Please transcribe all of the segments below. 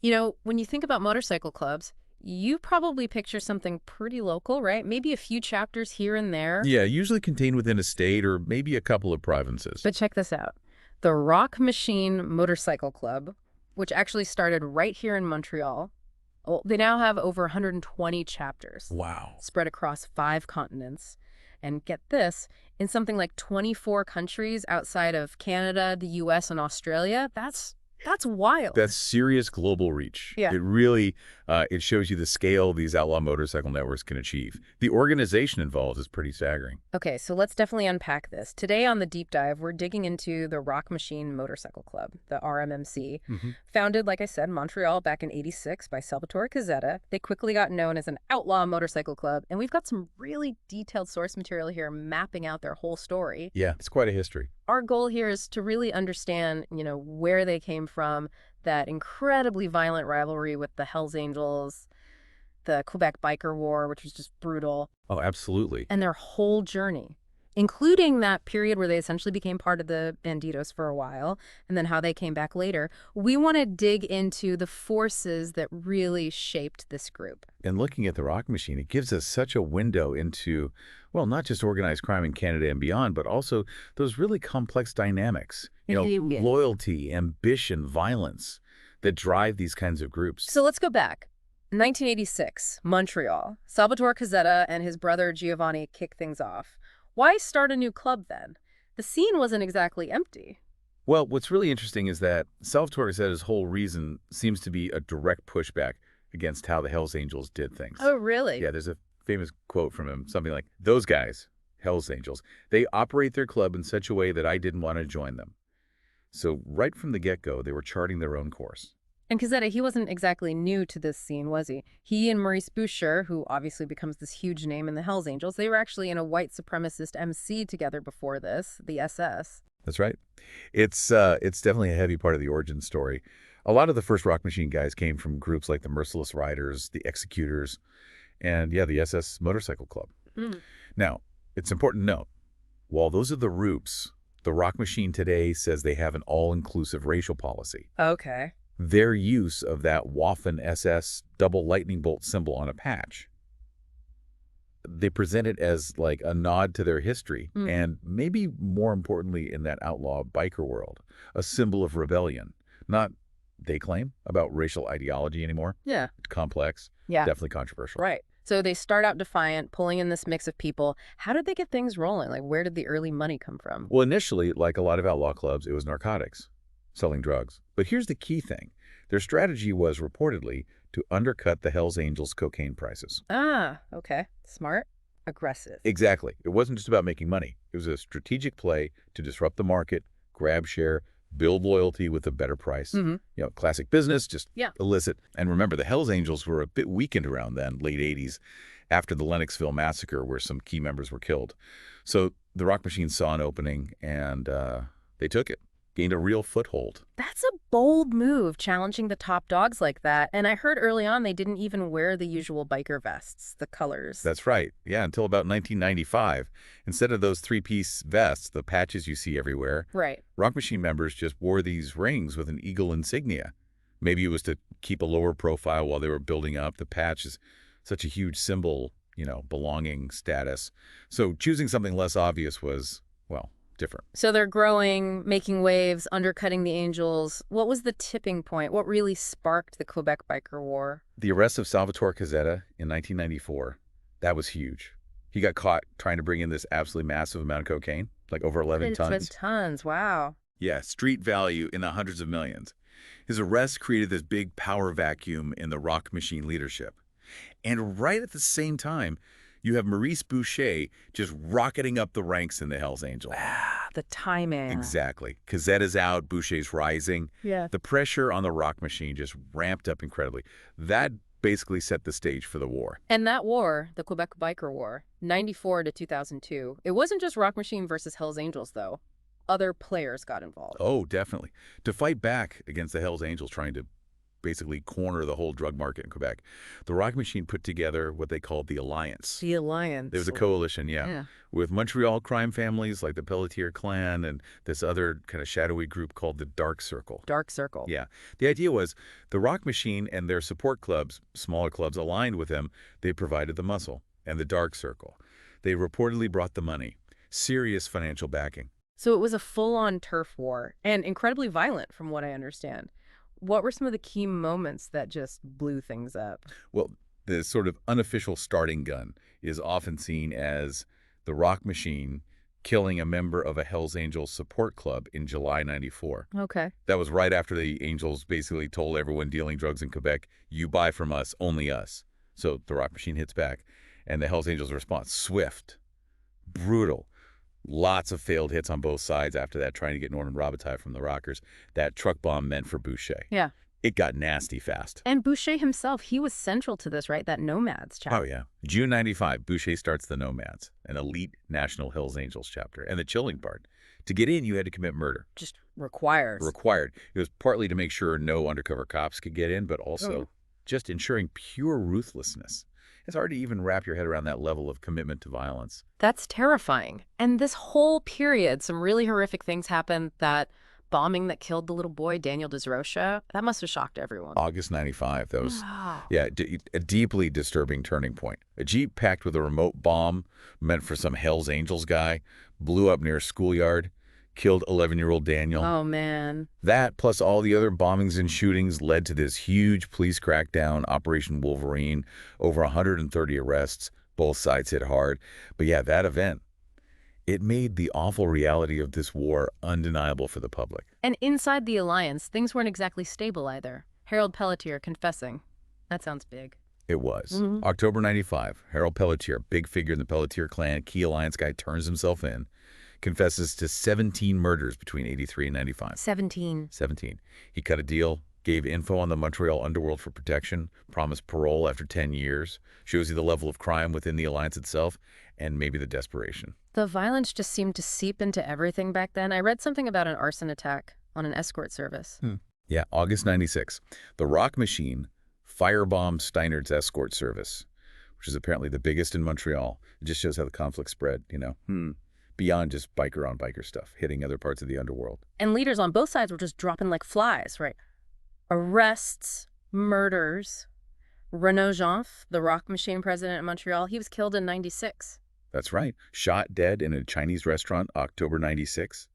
When you think about motorcycle clubs, you probably picture something pretty local, right? Maybe a few chapters here and there. Yeah, usually contained within a state or maybe a couple of provinces. But check this out. The Rock Machine Motorcycle Club, which actually started right here in Montreal, well, they now have over 120 chapters Wow. spread across 5 continents. And get this, in something like 24 countries outside of Canada, the US, and Australia. That's wild. That's serious global reach. Yeah. It really it shows you the scale these outlaw motorcycle networks can achieve. The organization involved is pretty staggering. Okay, so let's definitely unpack this. Today on the deep dive, we're digging into the Rock Machine Motorcycle Club, the RMMC. Hmm. Founded, like I said, Montreal back in '86 by Salvatore Cazzetta. They quickly got known as an outlaw motorcycle club, and we've got some really detailed source material here mapping out their whole story. Yeah, it's quite a history. Our goal here is to really understand, where they came from, that incredibly violent rivalry with the Hells Angels, the Quebec Biker War, which was just brutal, Oh, absolutely. and their whole journey, including that period where they essentially became part of the Banditos for a while, and then how they came back later. We want to dig into the forces that really shaped this group. And looking at the Rock Machine, it gives us such a window into, well, not just organized crime in Canada and beyond, but also those really complex dynamics, Yeah. loyalty, ambition, violence that drive these kinds of groups. So let's go back. 1986, Montreal. Salvatore Cazzetta and his brother Giovanni kick things off. Why start a new club then? The scene wasn't exactly empty. Well, what's really interesting is that Salvatore Zetta's whole reason seems to be a direct pushback against how the Hells Angels did things. Oh, really? Yeah, there's a famous quote from him, something like, "Those guys, Hells Angels, they operate their club in such a way that I didn't want to join them." So right from the get-go, they were charting their own course. And Cazzetta, he wasn't exactly new to this scene, was he? He and Maurice Boucher, who obviously becomes this huge name in the Hells Angels, they were actually in a white supremacist MC together before this, the SS. That's right. It's definitely a heavy part of the origin story. A lot of the first Rock Machine guys came from groups like the Merciless Riders, the Executors, and yeah, the SS Motorcycle Club. Mm. Now, it's important to note, while those are the roots, the Rock Machine today says they have an all-inclusive racial policy. Okay. Their use of that Waffen SS double lightning bolt symbol on a patch, they present it as like a nod to their history, Mm. and maybe more importantly in that outlaw biker world, a symbol of rebellion. Not, they claim, about racial ideology anymore. Yeah. Complex, Yeah. definitely controversial. Right. So they start out defiant, pulling in this mix of people. How did they get things rolling? Like, where did the early money come from? Well, initially, like a lot of outlaw clubs, it was narcotics, selling drugs. But here's the key thing. Their strategy was reportedly to undercut the Hells Angels' cocaine prices. Ah, okay. Smart. Aggressive. Exactly. It wasn't just about making money. It was a strategic play to disrupt the market, grab share, build loyalty with a better price. Mm-hmm. Classic business, just Yeah. illicit. And remember, the Hells Angels were a bit weakened around then, late 80s, after the Lennoxville massacre where some key members were killed. So the Rock Machine saw an opening and they took it, gained a real foothold. That's a bold move, challenging the top dogs like that. And I heard early on they didn't even wear the usual biker vests, the colors. That's right. Yeah, until about 1995. Instead of those three-piece vests, the patches you see everywhere, Right. Rock Machine members just wore these rings with an eagle insignia. Maybe it was to keep a lower profile while they were building up. The patch is such a huge symbol, belonging, status. So choosing something less obvious was, well, different. So they're growing, making waves, undercutting the Angels. What was the tipping point? What really sparked the Quebec Biker War? The arrest of Salvatore Cazzetta in 1994, that was huge. He got caught trying to bring in this absolutely massive amount of cocaine, like over 11 tons. Tons, wow. Yeah, street value in the hundreds of millions. His arrest created this big power vacuum in the Rock Machine leadership. And right at the same time, you have Maurice Boucher just rocketing up the ranks in the Hells Angels. The timing. Exactly. Cazetta's out, Boucher's rising. Yeah. The pressure on the Rock Machine just ramped up incredibly. That basically set the stage for the war. And that war, the Quebec Biker War, 94 to 2002, it wasn't just Rock Machine versus Hells Angels, though. Other players got involved. Oh, definitely. To fight back against the Hells Angels trying to basically corner the whole drug market in Quebec. The Rock Machine put together what they called the Alliance. The There was Alliance. a coalition, yeah, Yeah. with Montreal crime families like the Pelletier clan and this other kind of shadowy group called the Dark Circle. Dark Circle. Yeah. The idea was the Rock Machine and their support clubs, smaller clubs aligned with them, they provided the muscle and the Dark Circle. They reportedly brought the money, serious financial backing. So it was a full-on turf war and incredibly violent from what I understand. What were some of the key moments that just blew things up? Well, the sort of unofficial starting gun is often seen as the Rock Machine killing a member of a Hells Angels support club in July '94. Okay. That was right after the Angels basically told everyone dealing drugs in Quebec, you buy from us, only us. So the Rock Machine hits back, and the Hells Angels response, swift, brutal. Lots of failed hits on both sides after that, trying to get Norman Robitaille from the Rockers. That truck bomb meant for Boucher. Yeah. It got nasty fast. And Boucher himself, he was central to this, right? That Nomads chapter. Oh, yeah. June '95, Boucher starts the Nomads, an elite national Hells Angels chapter. And the chilling part, to get in, you had to commit murder. Just requires. Required. It was partly to make sure no undercover cops could get in, but also just ensuring pure ruthlessness. It's hard to even wrap your head around that level of commitment to violence. That's terrifying. And this whole period, some really horrific things happened. That bombing that killed the little boy, Daniel Desrocha, that must have shocked everyone. August '95, that was, Wow. yeah, a deeply disturbing turning point. A Jeep packed with a remote bomb meant for some Hells Angels guy blew up near a schoolyard, killed 11-year-old Daniel. Oh, man. That, plus all the other bombings and shootings, led to this huge police crackdown, Operation Wolverine, over 130 arrests. Both sides hit hard. But yeah, that event, it made the awful reality of this war undeniable for the public. And inside the Alliance, things weren't exactly stable either. Harold Pelletier confessing. That sounds big. It was. Mhm. October '95, Harold Pelletier, big figure in the Pelletier clan, key alliance guy, turns himself in, confesses to 17 murders between '83 and '95. 17. 17. He cut a deal, gave info on the Montreal underworld for protection, promised parole after 10 years, shows you the level of crime within the alliance itself, and maybe the desperation. The violence just seemed to seep into everything back then. I read something about an arson attack on an escort service. Yeah, August '96. The Rock Machine firebombed Steinert's escort service, which is apparently the biggest in Montreal. It just shows how the conflict spread, beyond just biker-on-biker stuff, hitting other parts of the underworld. And leaders on both sides were just dropping like flies, right? Arrests, murders. Renaud Jeanf, the Rock Machine president in Montreal, he was killed in '96. That's right. Shot dead in a Chinese restaurant, October '96.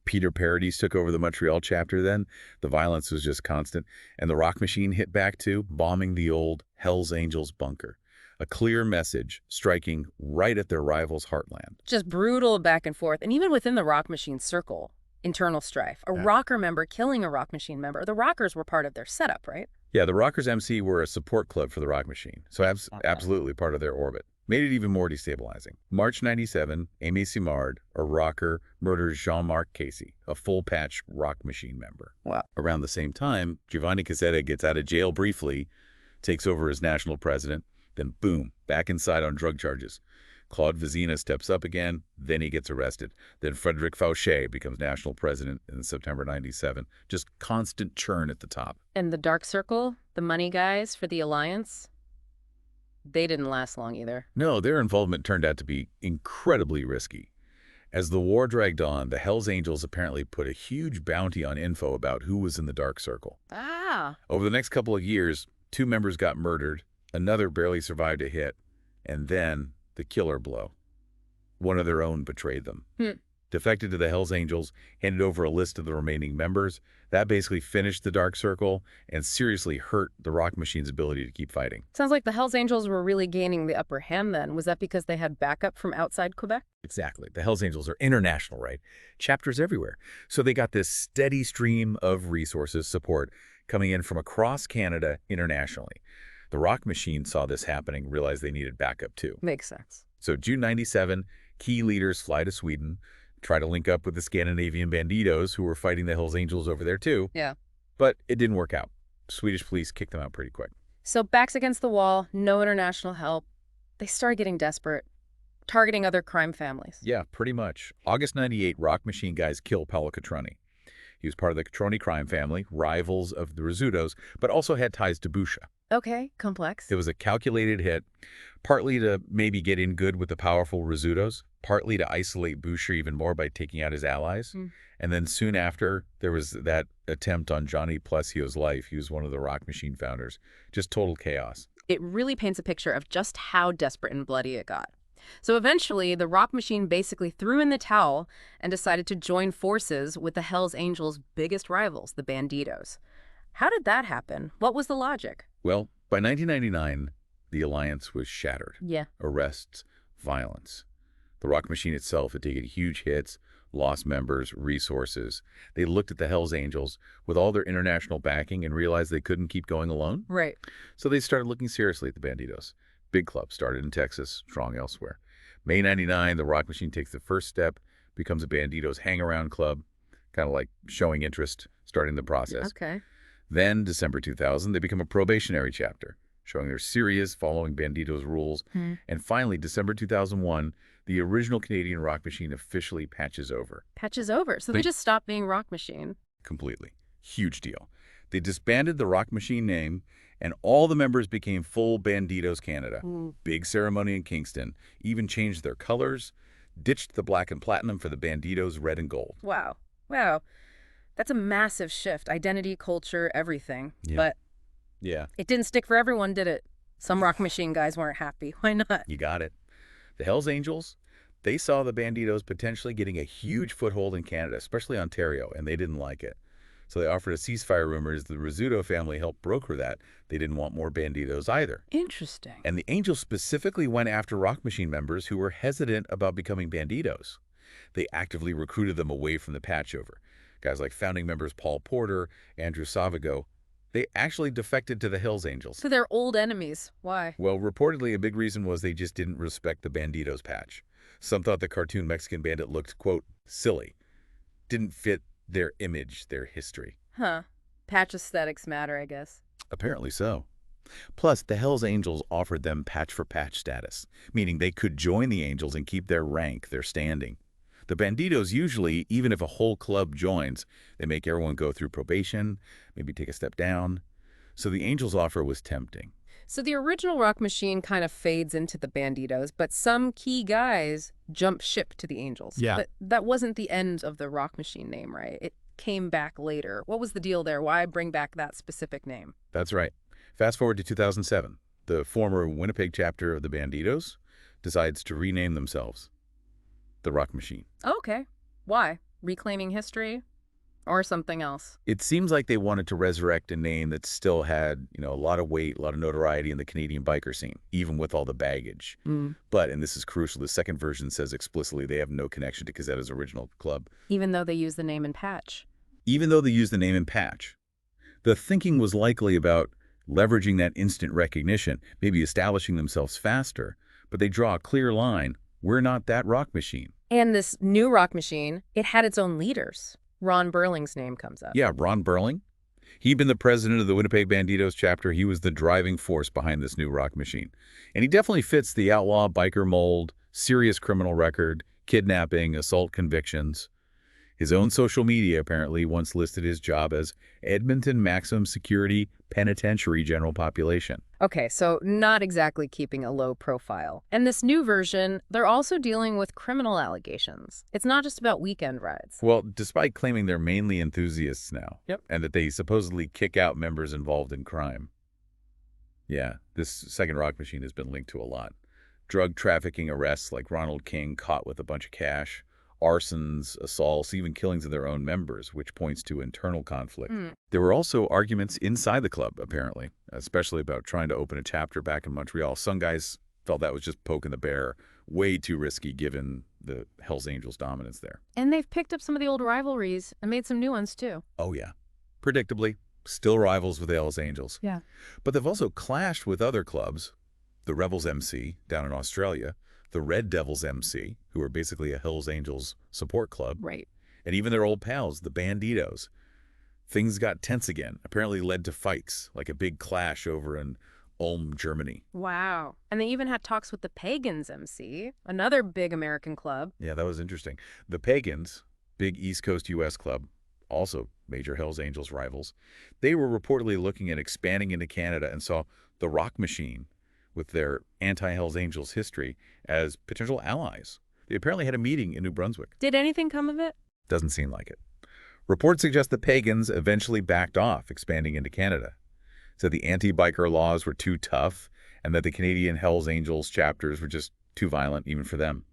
Peter Paradis took over the Montreal chapter then. The violence was just constant. And the Rock Machine hit back too, bombing the old Hells Angels bunker. A clear message striking right at their rivals' heartland. Just brutal back and forth. And even within the Rock Machine circle, internal strife. A rocker member killing a Rock Machine member. The rockers were part of their setup, right? Yeah, the Rockers MC were a support club for the Rock Machine, so absolutely part of their orbit. Made it even more destabilizing. March '97, Aimé Simard, a rocker, murders Jean-Marc Casey, a full-patch Rock Machine member. Wow. Around the same time, Giovanni Cassetta gets out of jail briefly, takes over as national president, then boom, back inside on drug charges. Claude Vizina steps up again, then he gets arrested. Then Frederic Fauché becomes national president in September '97. Just constant churn at the top. And the Dark Circle, the money guys for the Alliance, they didn't last long either. No, their involvement turned out to be incredibly risky. As the war dragged on, the Hells Angels apparently put a huge bounty on info about who was in the Dark Circle. Ah. Over the next couple of years, 2 members got murdered, another barely survived a hit, and then the killer blow. One of their own betrayed them. Defected to the Hells Angels, handed over a list of the remaining members. That basically finished the Dark Circle and seriously hurt the Rock Machine's ability to keep fighting. Sounds like the Hells Angels were really gaining the upper hand then. Was that because they had backup from outside Quebec? Exactly. The Hells Angels are international, right? Chapters everywhere. So they got this steady stream of resources, support, coming in from across Canada internationally. The Rock Machine saw this happening, realized they needed backup too. Makes sense. So June '97, key leaders fly to Sweden, try to link up with the Scandinavian banditos who were fighting the Hells Angels over there too. Yeah. But it didn't work out. Swedish police kicked them out pretty quick. So backs against the wall, no international help. They started getting desperate, targeting other crime families. Yeah, pretty much. August '98, Rock Machine guys kill Paolo Catroni. He was part of the Catroni crime family, rivals of the Rizzutos, but also had ties to Buscia. Okay, complex. It was a calculated hit, partly to maybe get in good with the powerful Rizzutos, partly to isolate Buscia even more by taking out his allies. Hmm. And then soon after, there was that attempt on Johnny Plessio's life. He was one of the Rock Machine founders. Just total chaos. It really paints a picture of just how desperate and bloody it got. So eventually, the Rock Machine basically threw in the towel and decided to join forces with the Hells Angels' biggest rivals, the Banditos. How did that happen? What was the logic? Well, by 1999, the alliance was shattered. Yeah. Arrests, violence. The Rock Machine itself had taken huge hits, lost members, resources. They looked at the Hells Angels with all their international backing and realized they couldn't keep going alone. Right. So they started looking seriously at the Banditos. Big club started in Texas, strong elsewhere. May 99, the Rock Machine takes the first step, becomes a Banditos hang-around club, kind of like showing interest, starting the process. Okay. Then, December 2000, they become a probationary chapter, showing they're serious, following Banditos rules. And finally, December 2001, the original Canadian Rock Machine officially patches over. Patches over. So they just stopped being Rock Machine. Completely. Huge deal. They disbanded the Rock Machine name, and all the members became full Banditos Canada. Big ceremony in Kingston. Even changed their colors, ditched the black and platinum for the Banditos red and gold. Wow. Wow. That's a massive shift. Identity, culture, everything. Yeah. But Yeah, it didn't stick for everyone, did it? Some Rock Machine guys weren't happy. Why not? you got it. The Hells Angels, they saw the Banditos potentially getting a huge foothold in Canada, especially Ontario, and they didn't like it. So they offered a ceasefire. Rumors the Rizzuto family helped broker that. They didn't want more Banditos either. Interesting. And the Angels specifically went after Rock Machine members who were hesitant about becoming Banditos. They actively recruited them away from the patchover. Guys like founding members Paul Porter, Andrew Savago, they actually defected to the Hells Angels. So they're old enemies. Why? Well, reportedly, a big reason was they just didn't respect the Banditos patch. Some thought the cartoon Mexican bandit looked, quote, silly. Didn't fit their image, their history. Huh. Patch aesthetics matter, I guess. Apparently so. Plus, the Hells Angels offered them patch-for-patch status, meaning they could join the Angels and keep their rank, their standing. The Banditos usually, even if a whole club joins, they make everyone go through probation, maybe take a step down. So the Angels' offer was tempting. So the original Rock Machine kind of fades into the Banditos, but some key guys jump ship to the Angels. Yeah. But that wasn't the end of the Rock Machine name, right? It came back later. What was the deal there? Why bring back that specific name? That's right. Fast forward to 2007. The former Winnipeg chapter of the Banditos decides to rename themselves the Rock Machine. Okay. Why? Reclaiming history? Or something else? It seems like they wanted to resurrect a name that still had, a lot of weight, a lot of notoriety in the Canadian biker scene, even with all the baggage. But, and this is crucial, the second version says explicitly they have no connection to Cazetta's original club. Even though they use the name and patch. Even though they use the name and patch. The thinking was likely about leveraging that instant recognition, maybe establishing themselves faster, but they draw a clear line. We're not that Rock Machine. And this new Rock Machine, it had its own leaders. Ron Burling's name comes up. Yeah, Ron Burling. He'd been the president of the Winnipeg Banditos chapter. He was the driving force behind this new Rock Machine. And he definitely fits the outlaw biker mold, serious criminal record, kidnapping, assault convictions. His own social media apparently once listed his job as Edmonton Maximum Security Penitentiary General Population. Okay, so not exactly keeping a low profile. And this new version, they're also dealing with criminal allegations. It's not just about weekend rides. Well, despite claiming they're mainly enthusiasts now, Yep. and that they supposedly kick out members involved in crime. Yeah, this second Rock Machine has been linked to a lot. Drug trafficking arrests like Ronald King caught with a bunch of cash, arsons, assaults, even killings of their own members, which points to internal conflict. There were also arguments inside the club, apparently, especially about trying to open a chapter back in Montreal. Some guys felt that was just poking the bear, way too risky given the Hells Angels' dominance there. And they've picked up some of the old rivalries and made some new ones, too. Oh, yeah. Predictably, still rivals with the Hells Angels. Yeah. But they've also clashed with other clubs, the Rebels MC down in Australia, the Red Devils MC, who are basically a Hells Angels support club, Right. and even their old pals, the Banditos. Things got tense again, apparently led to fights, like a big clash over in Ulm, Germany. Wow. And they even had talks with the Pagans MC, another big American club. Yeah, that was interesting. The Pagans, big East Coast U.S. club, also major Hells Angels rivals. They were reportedly looking at expanding into Canada and saw the Rock Machine, with their anti-Hells Angels history, as potential allies. They apparently had a meeting in New Brunswick. Did anything come of it? Doesn't seem like it. Reports suggest the pagans eventually backed off expanding into Canada, said the anti-biker laws were too tough and that the Canadian Hells Angels chapters were just too violent even for them.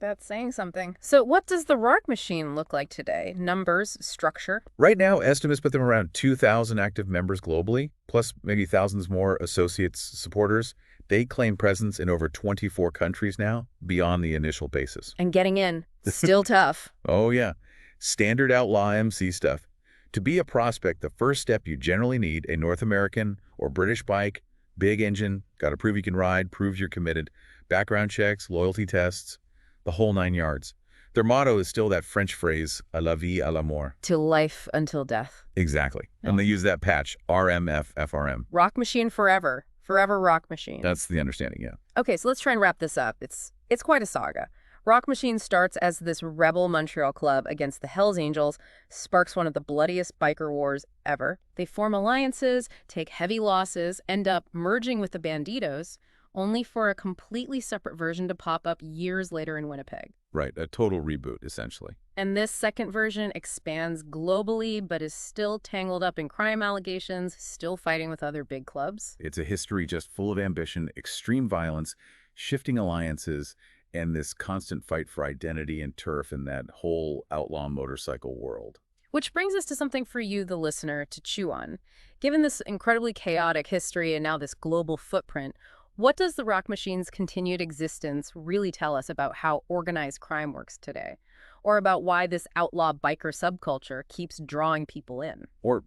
That's saying something. So what does the Rock Machine look like today? Numbers, structure? Right now, estimates put them around 2,000 active members globally, plus maybe thousands more associates, supporters. They claim presence in over 24 countries now, beyond the initial basis. And getting in, still tough. Oh, yeah. Standard outlaw MC stuff. To be a prospect, the first step you generally need a North American or British bike, big engine, got to prove you can ride, prove you're committed, background checks, loyalty tests, the whole 9 yards. Their motto is still that French phrase, à la vie, à la mort. To life until death. Exactly. Yeah. And they use that patch, RMF, FRM. Rock Machine forever. Forever Rock Machine. That's the understanding, yeah. Okay, so let's try and wrap this up. It's quite a saga. Rock Machine starts as this rebel Montreal club against the Hells Angels, sparks one of the bloodiest biker wars ever. They form alliances, take heavy losses, end up merging with the Banditos, only for a completely separate version to pop up years later in Winnipeg. Right, a total reboot, essentially. And this second version expands globally, but is still tangled up in crime allegations, still fighting with other big clubs. It's a history just full of ambition, extreme violence, shifting alliances, and this constant fight for identity and turf in that whole outlaw motorcycle world. Which brings us to something for you, the listener, to chew on. Given this incredibly chaotic history and now this global footprint, what does the Rock Machine's continued existence really tell us about how organized crime works today? Or about why this outlaw biker subculture keeps drawing people in? Or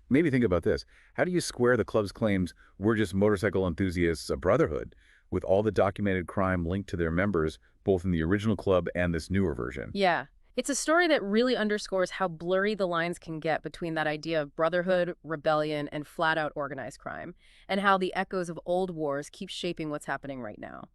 maybe think about this. How do you square the club's claims, we're just motorcycle enthusiasts, a brotherhood, with all the documented crime linked to their members, both in the original club and this newer version? Yeah. It's a story that really underscores how blurry the lines can get between that idea of brotherhood, rebellion, and flat-out organized crime, and how the echoes of old wars keep shaping what's happening right now.